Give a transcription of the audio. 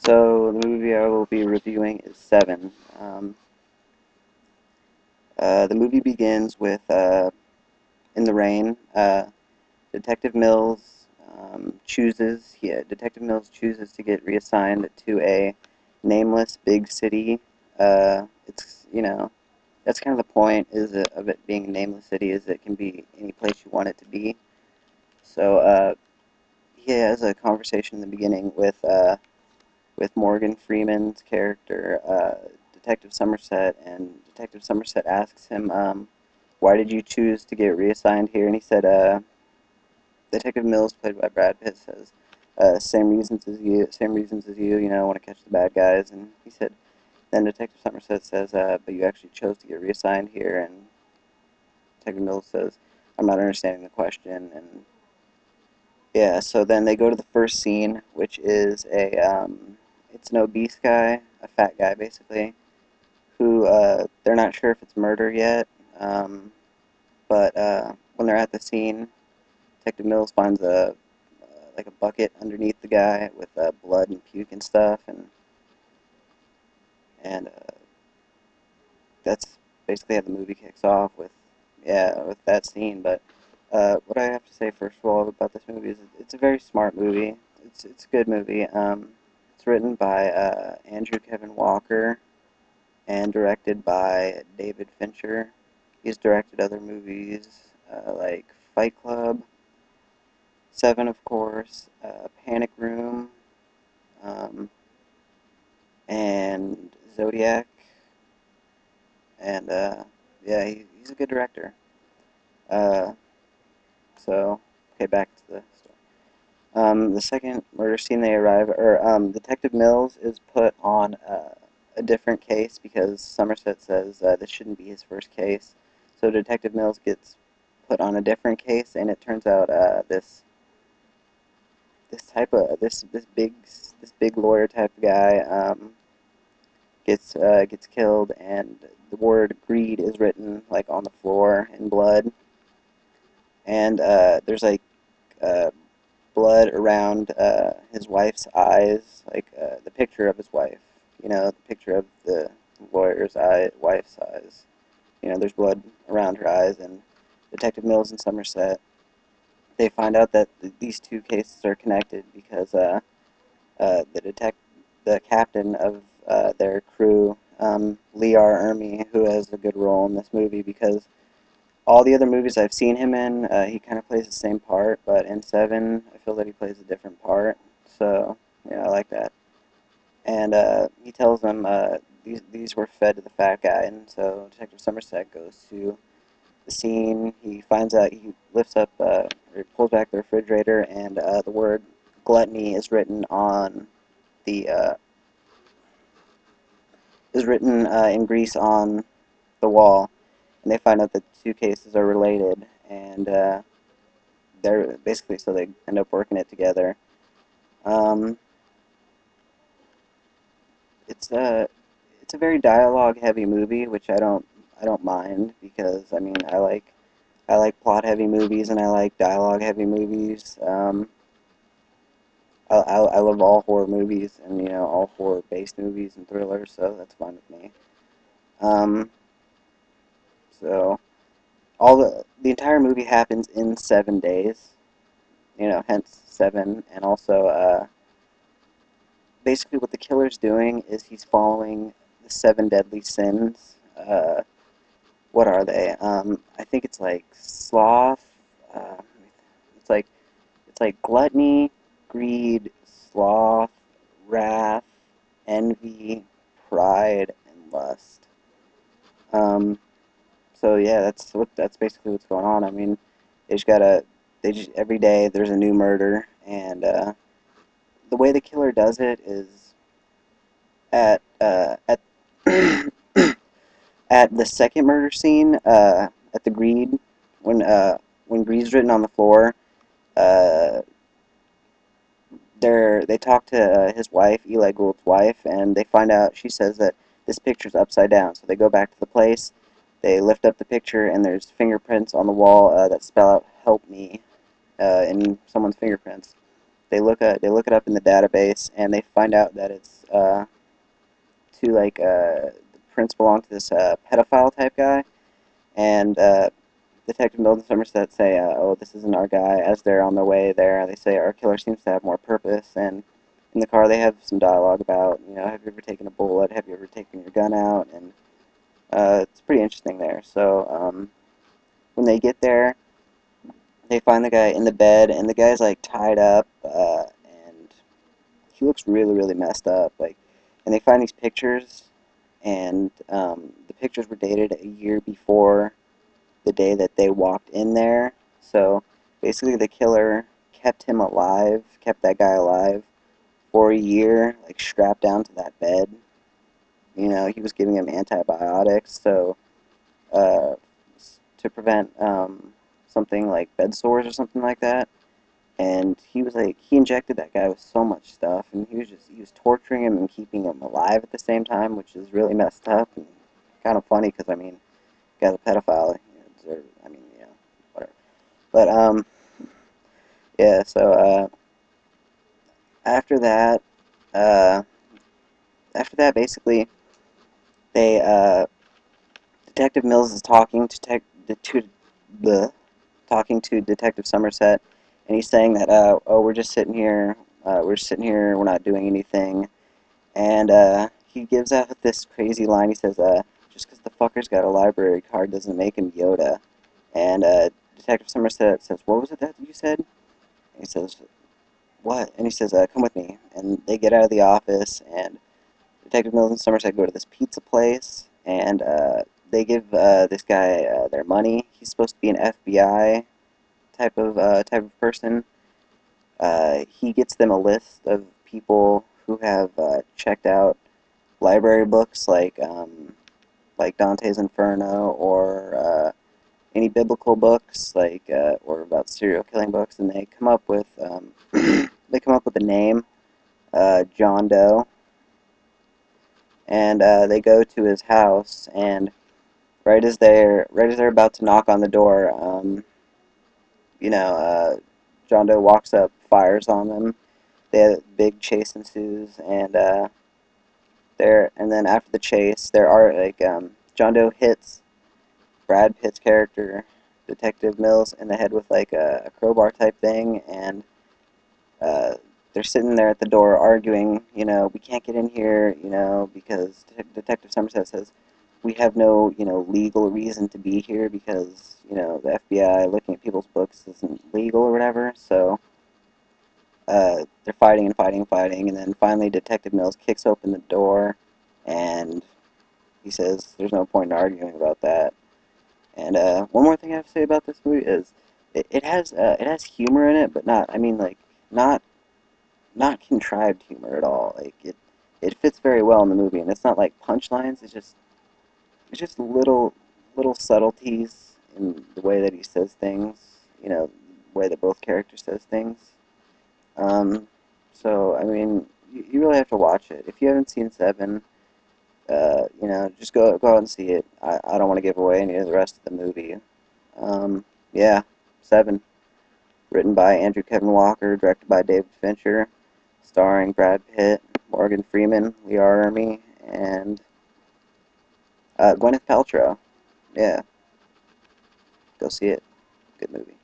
So the movie I will be reviewing is Seven. Um, the movie begins with in the rain. Detective Mills Detective Mills chooses to get reassigned to a nameless big city. It's that's kind of the point of it being a nameless city is it can be any place you want it to be. So he has a conversation in the beginning with Morgan Freeman's character, Detective Somerset, and Detective Somerset asks him, "Why did you choose to get reassigned here?" And he said, Detective Mills, played by Brad Pitt, says, same reasons as you, want to catch the bad guys." And he said, then Detective Somerset says, "But you actually chose to get reassigned here." And Detective Mills says, "I'm not understanding the question." And yeah, so then they go to the first scene, which is it's an obese guy, a fat guy basically, who they're not sure if it's murder yet, but when they're at the scene, Detective Mills finds like a bucket underneath the guy with blood and puke and stuff, and that's basically how the movie kicks off with that scene. But what I have to say first of all about this movie is it's a very smart movie. It's a good movie. It's written by Andrew Kevin Walker and directed by David Fincher. He's directed other movies like Fight Club, Seven, of course, Panic Room, um, and Zodiac, and yeah, he's a good director. Uh, so, okay, back to the story. The second murder scene they arrive, or Detective Mills is put on a different case because Somerset says this shouldn't be his first case. So Detective Mills gets put on a different case, and it turns out this big lawyer type guy gets killed, and the word greed is written like on the floor in blood, and there's like uh, blood around his wife's eyes, like the picture of his wife. The picture of the wife's eyes. There's blood around her eyes, and Detective Mills and Somerset, they find out that these two cases are connected because uh, the detect the captain of their crew, Lee R. Ermey, who has a good role in this movie because all the other movies I've seen him in, he kind of plays the same part, but in Seven, I feel that he plays a different part. So yeah, I like that. And he tells them these were fed to the fat guy, and so Detective Somerset goes to the scene. He finds out he lifts up or pulls back the refrigerator, and the word gluttony the uh, is written in grease on the wall, and they find out that the two cases are related, and they're basically so they end up working it together. Um, it's a very dialogue heavy movie, which I don't mind because I like plot heavy movies and I like dialogue heavy movies. I love all horror movies and all horror based movies and thrillers, so that's fine with me. Um, so the entire movie happens in 7 days. Hence seven, and also basically what the killer's doing is he's following the seven deadly sins. What are they? I think it's like sloth. Uh, it's like gluttony, greed, sloth, wrath, envy, pride, and lust. Um, so yeah, that's basically what's going on. I mean, they just gotta they just every day there's a new murder, and the way the killer does it is at at the second murder scene, at the greed, when uh, when greed's written on the floor, uh, they talk to his wife, Eli Gould's wife, and they find out she says that this picture's upside down. So they go back to the place, they lift up the picture, and there's fingerprints on the wall that spell out "Help me" in someone's fingerprints. they look it up in the database, and they find out that it's to like the prints belong to this pedophile type guy, and Detective Milton Somerset say, "Oh, this isn't our guy." As they're on their way there, they say, "Our killer seems to have more purpose." And in the car, they have some dialogue about, have you ever taken a bullet? Have you ever taken your gun out? And it's pretty interesting there. So when they get there, they find the guy in the bed, and the guy's like tied up, and he looks really, really messed up. Like, and they find these pictures, and the pictures were dated a year before the day that they walked in there. So basically, the killer kept him alive, kept that guy alive for a year, like strapped down to that bed. He was giving him antibiotics, so uh, to prevent something like bed sores or something like that. And he injected that guy with so much stuff, and he was torturing him and keeping him alive at the same time, which is really messed up and kind of funny because, I mean, the guy's a pedophile. I mean, whatever. But, yeah, so, after that, uh, basically, they, Detective Mills is talking to Detective Somerset, and he's saying that, oh, we're just sitting here, we're not doing anything, and he gives out this crazy line. He says, just because the fucker's got a library card doesn't make him Yoda. And Detective Somerset says, what was it that you said? And he says, what? And he says, come with me. And they get out of the office, and Detective Mills and Somerset go to this pizza place, and they give this guy their money. He's supposed to be an FBI type of person. He gets them a list of people who have checked out library books like Dante's Inferno or any biblical books or about serial killing books, and they come up with a name, John Doe, and they go to his house, and right as they're about to knock on the door, you know, uh, John Doe walks up, fires on them. The big chase ensues, and and then after the chase, there are John Doe hits Brad Pitt's character, Detective Mills, in the head with like a crowbar type thing, and uh, they're sitting there at the door arguing. We can't get in here, because Detective Somerset says we have no, legal reason to be here because the FBI looking at people's books isn't legal or whatever. So they're fighting and fighting and fighting, and then finally Detective Mills kicks open the door, and he says there's no point in arguing about that. And one more thing I have to say about this movie is it has humor in it, but not not contrived humor at all. Like it fits very well in the movie, and it's not like punchlines. It's just little subtleties in the way that he says things. The way that both characters says things. Um, so I mean, you really have to watch it. If you haven't seen Seven, just go out and see it. I don't want to give away any of the rest of the movie. Yeah, Seven, written by Andrew Kevin Walker, directed by David Fincher, starring Brad Pitt, Morgan Freeman, Lee Ermey, and Gwyneth Paltrow. Yeah, go see it. Good movie.